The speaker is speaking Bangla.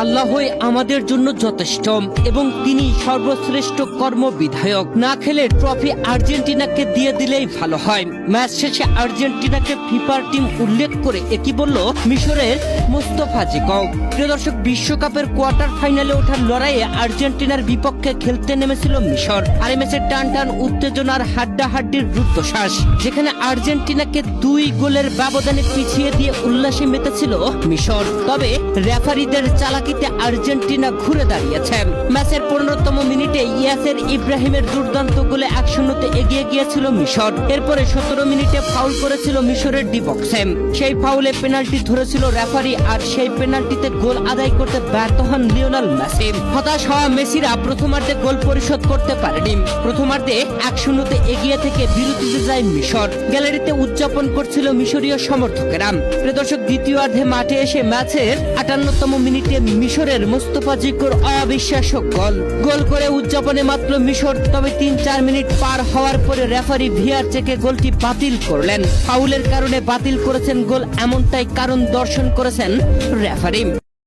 আল্লাহই আমাদের জন্য যথেষ্ট এবং তিনি সর্বশ্রেষ্ঠ কর্মবিধায়ক। না খেলে ট্রফি আর্জেন্টিনাকে দিয়ে দিলেই ভালো হয়। ম্যাচ শেষে আর্জেন্টিনাকে ফিফার টিম উল্লেখ করে একই বলল মিশরের মোস্তফা জিকভ। প্রিয় দর্শক, বিশ্বকাপের কোয়ার্টার ফাইনালে ওঠার লড়াইয়ে আর্জেন্টিনার বিপক্ষে খেলতে নেমেছিল মিশর। আর এই ম্যাচে টান টান উত্তেজনার হাড্ডাহাড্ডির রুদ্ধশ্বাস, যেখানে আর্জেন্টিনাকে 2 গোলের ব্যবধানে পিছিয়ে দিয়ে উল্লাসে মেতেছিল মিশর। তবে রেফারিদের চালাকিতে আর্জেন্টিনা ঘুরে দাঁড়িয়েছে। ম্যাচের 15তম মিনিটে ইয়াসের ইব্রাহিমের দুর্দান্ত গোলে 1-0 এগিয়ে গিয়েছিল মিশর। এরপরে 17 মিনিটে ফাউল করেছিল মিশরের ডি বক্সে। সেই ফাউলে পেনাল্টি ধরেছিল রেফারি, আর সেই পেনাল্টিতে গোল আদায় করতে ব্যর্থ হন লিওনেল মেসি। হতাশ হওয়া মেসিরা প্রথমার্ধে গোল পরিশোধ করতে পারেনি। প্রথমার্ধে 1-0 এগিয়ে থেকে বিরতিতে যায় মিশর। গ্যালারিতে উদযাপন করছিল মিশরীয় সমর্থকেরা। প্রিয় দর্শক, দ্বিতীয়ার্ধে মাঠে এসে ম্যাচের 58তম মিনিটে মিশরের মোস্তফা জিকভর অবিশ্বাস্য গোল করে উদযাপনে মাত্র মিশর। তবে 3-4 মিনিট পার হওয়ার পরে রেফারি ভিআর চেকে গোলটি বাতিল করলেন। ফাউলের কারণে বাতিল করেছেন গোল, এমনটাই কারণ দর্শন করেছেন রেফারি।